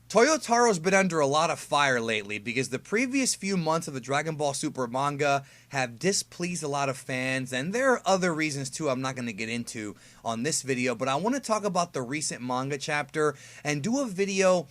Toyotaro's been under a lot of fire lately because the previous few months of the Dragon Ball Super manga have displeased a lot of fans, and there are other reasons too I'm not going to get into on this video, but I want to talk about the recent manga chapter and do a video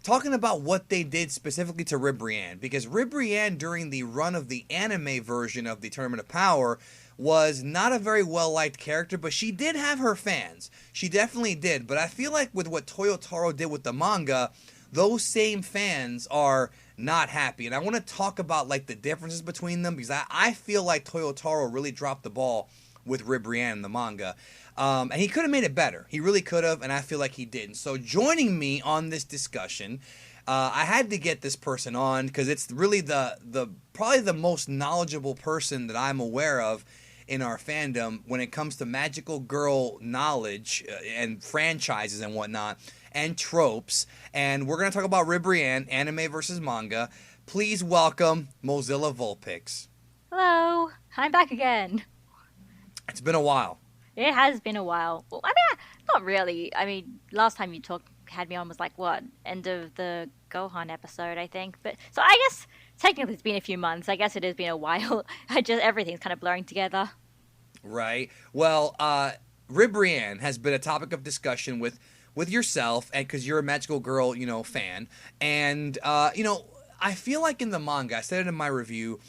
talking about what they did specifically to Ribrianne, because Ribrianne during the run of the anime version of the Tournament of Power was not a very well liked character, but she did have her fans. She definitely did. But I feel like with what Toyotaro did with the manga, those same fans are not happy. And I want to talk about like the differences between them, because I feel like Toyotaro really dropped the ball with Ribrianne in the manga. And he could have made it better. He really could have, and I feel like he didn't. So joining me on this discussion, I had to get this person on because it's really the probably the most knowledgeable person that I'm aware of in our fandom when it comes to magical girl knowledge and franchises and whatnot and tropes. And we're going to talk about Ribrianne, anime versus manga. Please welcome Mozilla Vulpix. Hello, I'm back again. It's been a while. It has been a while. Well, I mean, not really. I mean, last time you had me on was like what, end of the Gohan episode, I think. But so I guess technically it's been a few months. I guess it has been a while. Everything's kind of blurring together. Right. Well, Ribrianne has been a topic of discussion with yourself, and because you're a magical girl, fan, and I feel like in the manga, I said it in my review,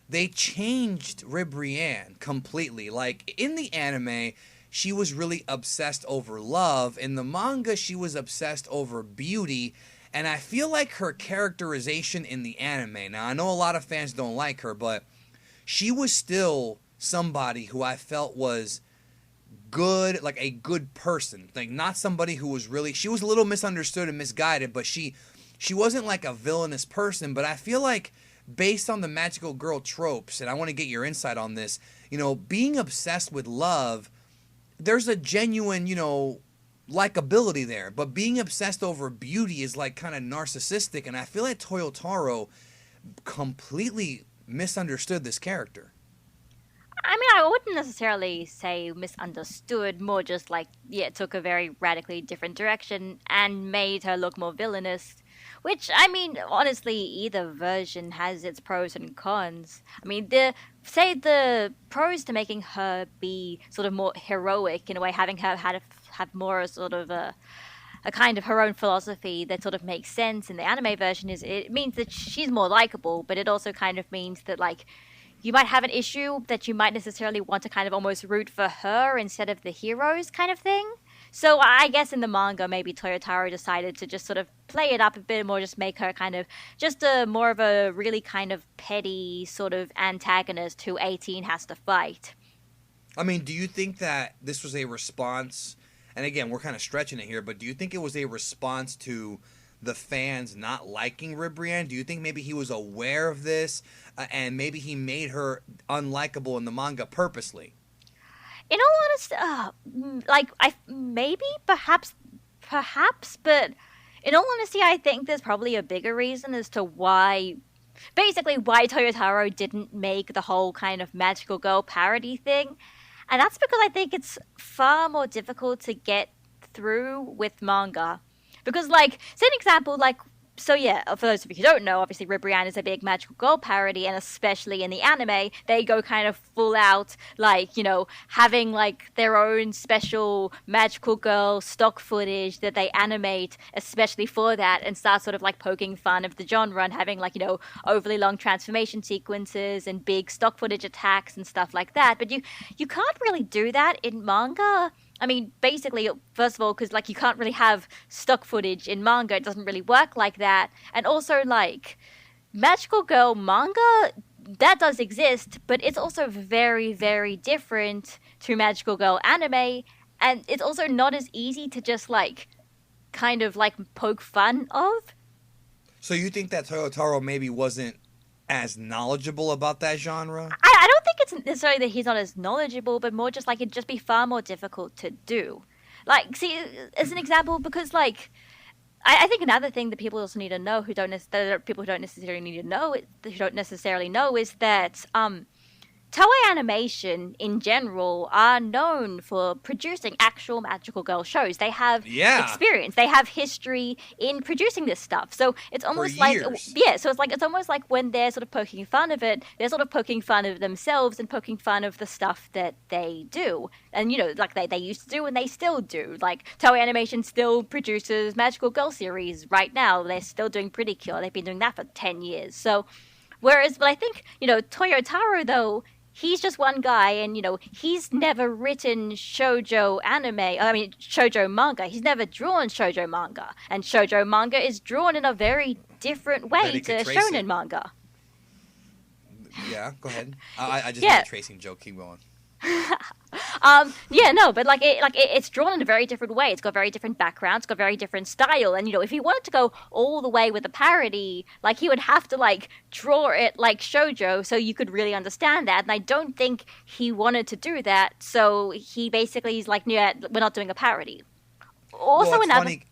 they changed Ribrianne completely. Like, in the anime, she was really obsessed over love. In the manga, she was obsessed over beauty. And I feel like her characterization in the anime, now I know a lot of fans don't like her, but she was still somebody who I felt was good, like a good person. Like, not somebody who was really, she was a little misunderstood and misguided, but she wasn't like a villainous person. But I feel like based on the magical girl tropes, and I want to get your insight on this, being obsessed with love, there's a genuine, likability there. But being obsessed over beauty is like kind of narcissistic, and I feel like Toyotaro completely misunderstood this character. I mean, I wouldn't necessarily say misunderstood, more just like, yeah, it took a very radically different direction and made her look more villainous. Which, I mean, honestly, either version has its pros and cons. I mean, the pros to making her be sort of more heroic in a way, having her have more sort of a kind of her own philosophy that sort of makes sense in the anime version is it means that she's more likable, but it also kind of means that, like, you might have an issue that you might necessarily want to kind of almost root for her instead of the heroes kind of thing. So I guess in the manga, maybe Toyotaro decided to just sort of play it up a bit more, just make her kind of just more of a really kind of petty sort of antagonist who 18 has to fight. I mean, do you think that this was a response, and again, we're kind of stretching it here, but do you think it was a response to the fans not liking Ribrianne? Do you think maybe he was aware of this and maybe he made her unlikable in the manga purposely? In all honesty, perhaps, but in all honesty, I think there's probably a bigger reason as to why Toyotaro didn't make the whole kind of magical girl parody thing. And that's because I think it's far more difficult to get through with manga. Because, like, say an example, like, so yeah, for those of you who don't know, obviously Ribrianne is a big magical girl parody, and especially in the anime, they go kind of full out, like, having, like, their own special magical girl stock footage that they animate especially for that, and start sort of, like, poking fun of the genre, and having, like, overly long transformation sequences, and big stock footage attacks, and stuff like that. But you can't really do that in manga. I mean, basically, first of all, because, like, you can't really have stock footage in manga. It doesn't really work like that. And also, like, magical girl manga, that does exist, but it's also very, very different to magical girl anime. And it's also not as easy to just, like, kind of, like, poke fun of. So you think that Toyotaro maybe wasn't as knowledgeable about that genre? I don't think it's necessarily that he's not as knowledgeable, but more just like it'd just be far more difficult to do. Like, see, as an example, because like, I think another thing that people also need to know people who don't necessarily need to know, who don't necessarily know, is that Toei Animation in general are known for producing actual magical girl shows. They have Yeah, experience. They have history in producing this stuff. So it's for almost like, years. yeah, so it's almost like when they're sort of poking fun of it, they're sort of poking fun of themselves and poking fun of the stuff that they do. And, like they used to do and they still do. Like Toei Animation still produces magical girl series right now. They're still doing Pretty Cure. They've been doing that for 10 years. So but I think, Toyotaro, though, he's just one guy, and, he's never written shoujo manga. He's never drawn shoujo manga. And shoujo manga is drawn in a very different way Betty to could trace shonen it. manga. Yeah, go ahead. I just Yeah. made a tracing joke. Keep going. Yeah, no, but it's drawn in a very different way. It's got very different background. It's got very different style. And if he wanted to go all the way with a parody, he would have to draw it like shoujo, so you could really understand that. And I don't think he wanted to do that. So he basically is like, yeah, we're not doing a parody. Also, Well, it's another funny.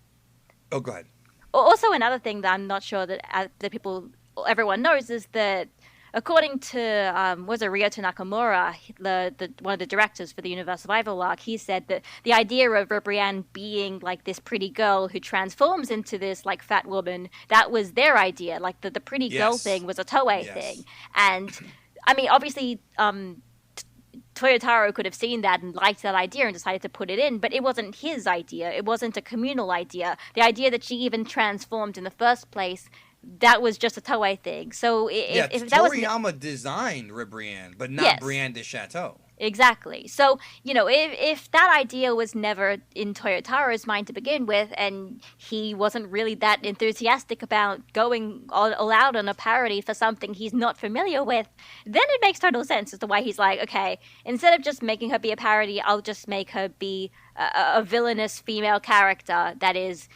Oh, go ahead. also another thing that I'm not sure that everyone knows is that, according to Ryota Nakamura, the one of the directors for the Universe Survival arc, he said that the idea of Ribrianne being this pretty girl who transforms into this fat woman, that was their idea. The pretty girl Yes. thing was a Toei Yes. thing. And I mean, obviously, Toyotaro could have seen that and liked that idea and decided to put it in, but it wasn't his idea. It wasn't a communal idea. The idea that she even transformed in the first place, that was just a Toei thing. So if that was Toriyama designed Ribrianne, but not Yes. Brienne de Chateau. exactly. So if that idea was never in Toyotaro's mind to begin with, and he wasn't really that enthusiastic about going all out on a parody for something he's not familiar with, then it makes total sense as to why he's like, okay, instead of just making her be a parody, I'll just make her be a villainous female character that is,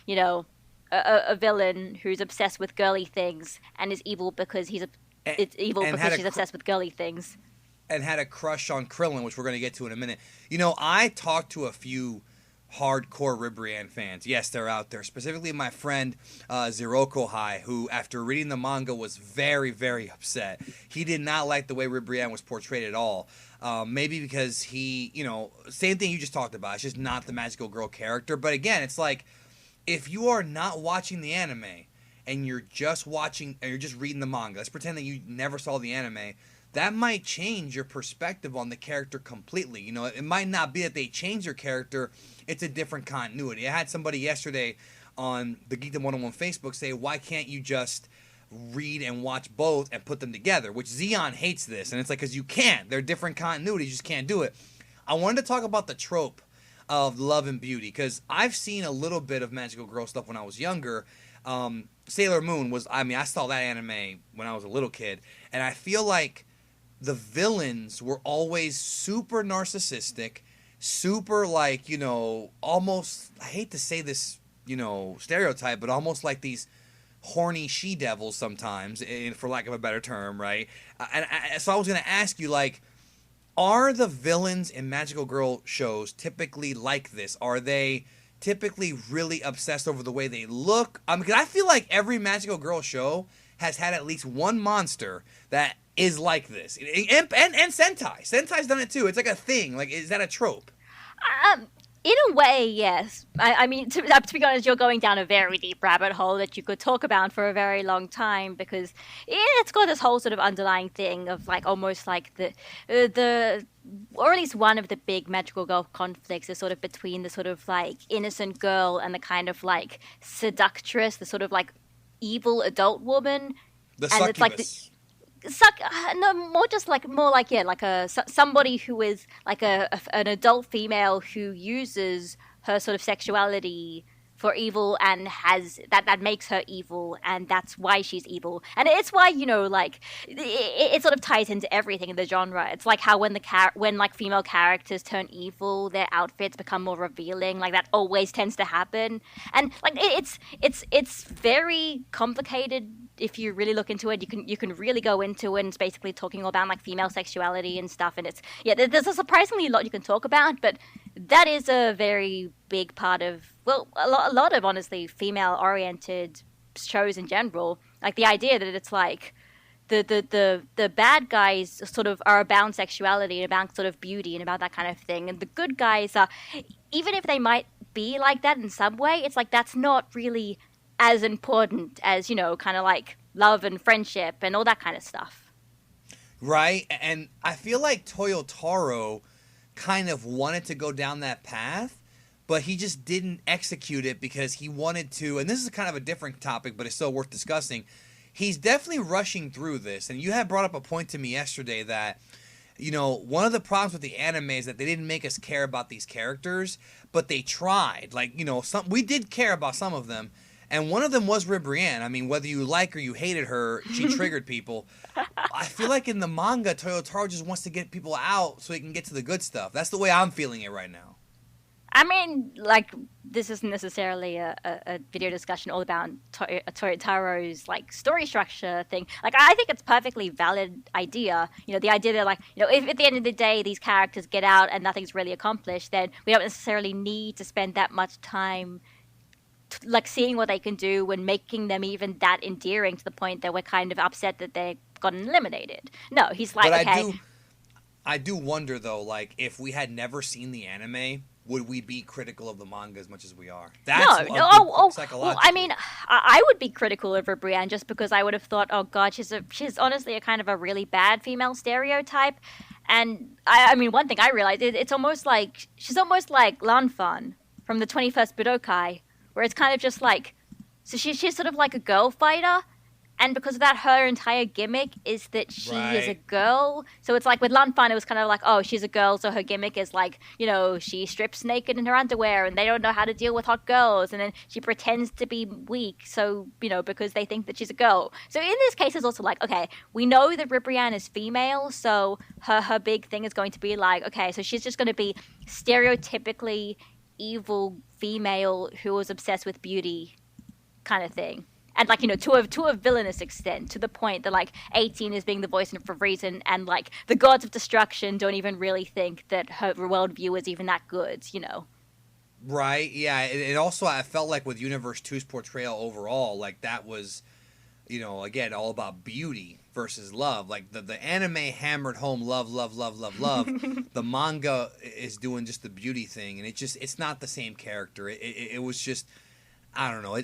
a villain who's obsessed with girly things and is evil because it's evil and because had a she's cr- obsessed with girly things. And had a crush on Krillin, which we're going to get to in a minute. I talked to a few hardcore Ribrianne fans. Yes, they're out there. Specifically, my friend Ziroko Hai, who, after reading the manga, was very, very upset. He did not like the way Ribrianne was portrayed at all. Maybe because he, same thing you just talked about. It's just not the magical girl character. But again, it's like, if you are not watching the anime and you're just reading the manga, let's pretend that you never saw the anime, that might change your perspective on the character completely. It might not be that they change their character, it's a different continuity. I had somebody yesterday on the Geekdom 101 Facebook say, why can't you just read and watch both and put them together? Which Xeon hates this, and it's like, because you can't. They're different continuities, you just can't do it. I wanted to talk about the trope of love and beauty, because I've seen a little bit of magical girl stuff when I was younger. Sailor Moon I saw that anime when I was a little kid, and I feel like the villains were always super narcissistic, super almost, I hate to say this, stereotype, but almost like these horny she-devils sometimes, for lack of a better term, right? So I was going to ask you, are the villains in magical girl shows typically like this? Are they typically really obsessed over the way they look? Because I feel like every magical girl show has had at least one monster that is like this. And Sentai. Sentai's done it too. It's like a thing. Is that a trope? In a way, yes. I mean, to be honest, you're going down a very deep rabbit hole that you could talk about for a very long time, because it's got this whole sort of underlying thing of almost like the or at least one of the big magical girl conflicts is sort of between the sort of innocent girl and the kind of seductress, the sort of evil adult woman. The And succubus. No, somebody who is an adult female who uses her sort of sexuality for evil and has that makes her evil, and that's why she's evil. And it's why it sort of ties into everything in the genre. It's like how when female characters turn evil, their outfits become more revealing. That always tends to happen. And it's very complicated. If you really look into it, you can really go into it, and it's basically talking about female sexuality and stuff. And there's a surprisingly lot you can talk about, but that is a very big part of, well, a lot of honestly female oriented shows in general. The idea that it's the bad guys sort of are about sexuality and about sort of beauty and about that kind of thing, and the good guys are, even if they might be like that in some way, it's like that's not really as important as, you know, kind of like love and friendship and all that kind of stuff. Right? And I feel like Toyotaro kind of wanted to go down that path, but he just didn't execute it because he wanted to, and this is kind of a different topic, but it's still worth discussing. He's definitely rushing through this, and you had brought up a point to me yesterday that, you know, one of the problems with the anime is that they didn't make us care about these characters, but they tried. Like, you know, we did care about some of them, and one of them was Ribrianne. I mean, whether you like or you hated her, she triggered people. I feel like in the manga, Toyotaro just wants to get people out so he can get to the good stuff. That's the way I'm feeling it right now. I mean, like, this isn't necessarily a video discussion all about Toyotaro's, like, story structure thing. Like, I think it's a perfectly valid idea. You know, the idea that, like, you know, if at the end of the day these characters get out and nothing's really accomplished, then we don't necessarily need to spend that much time, like, seeing what they can do and making them even that endearing to the point that we're kind of upset that they gotten eliminated. No, he's like, but okay. I do wonder, though, like, if we had never seen the anime, would we be critical of the manga as much as we are? That's well, I mean, I would be critical of Ribrianne just because I would have thought, oh god, she's honestly a kind of a really bad female stereotype. And I mean, one thing I realized, it's almost like she's almost like Lanfan from the 21st Budokai, where it's kind of just like, so she's sort of like a girl fighter. And because of that, her entire gimmick is that she is a girl. So it's like with Lanfan, it was kind of like, oh, she's a girl, so her gimmick is like, you know, she strips naked in her underwear and they don't know how to deal with hot girls. And then she pretends to be weak, so, you know, because they think that she's a girl. So in this case, it's also like, okay, we know that Ribrianne is female, so her big thing is going to be like, okay, so she's just going to be stereotypically evil female who was obsessed with beauty kind of thing. And, like, you know, to a villainous extent, to the point that, like, 18 is being the voice for a reason, and, like, the gods of destruction don't even really think that her worldview is even that good, you know? Right, yeah. It also, I felt like with Universe 2's portrayal overall, like, that was, you know, again, all about beauty versus love. Like, the anime hammered home love, love, love, love, love. The manga is doing just the beauty thing, and it's not the same character. It was just, I don't know,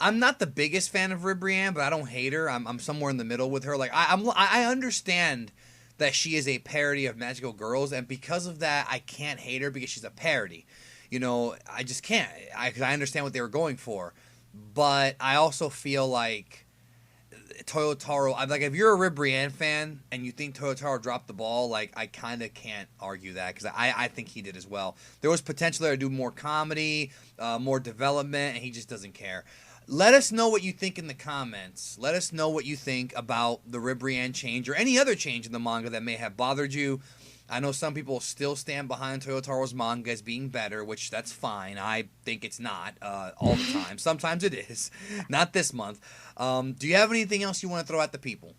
I'm not the biggest fan of Ribrianne, but I don't hate her. I'm somewhere in the middle with her. Like, I understand that she is a parody of Magical Girls, and because of that, I can't hate her because she's a parody. You know, I just can't. Because I understand what they were going for, but I also feel like Toyotaro. I'm like, if you're a Ribrianne fan and you think Toyotaro dropped the ball, like, I kind of can't argue that because I think he did as well. There was potential there to do more comedy, more development, and he just doesn't care. Let us know what you think in the comments. Let us know what you think about the Ribrianne change or any other change in the manga that may have bothered you. I know some people still stand behind Toyotaro's manga as being better, which that's fine. I think it's not all the time. Sometimes it is. Not this month. Do you have anything else you want to throw at the people?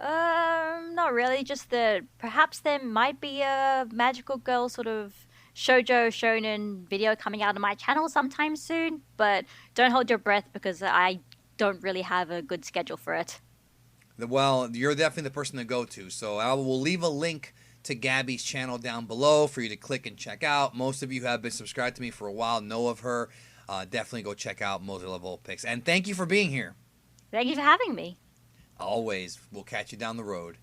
Not really. Just that perhaps there might be a Magical Girl sort of shoujo shonen video coming out on my channel sometime soon, but don't hold your breath because I don't really have a good schedule for it. Well, you're definitely the person to go to, so I will leave a link to Gabby's channel down below for you to click and check out. Most of you have been subscribed to me for a while, know of her. Definitely go check out Moser Level Picks. And thank you for being here. Thank you for having me. Always. We'll catch you down the road.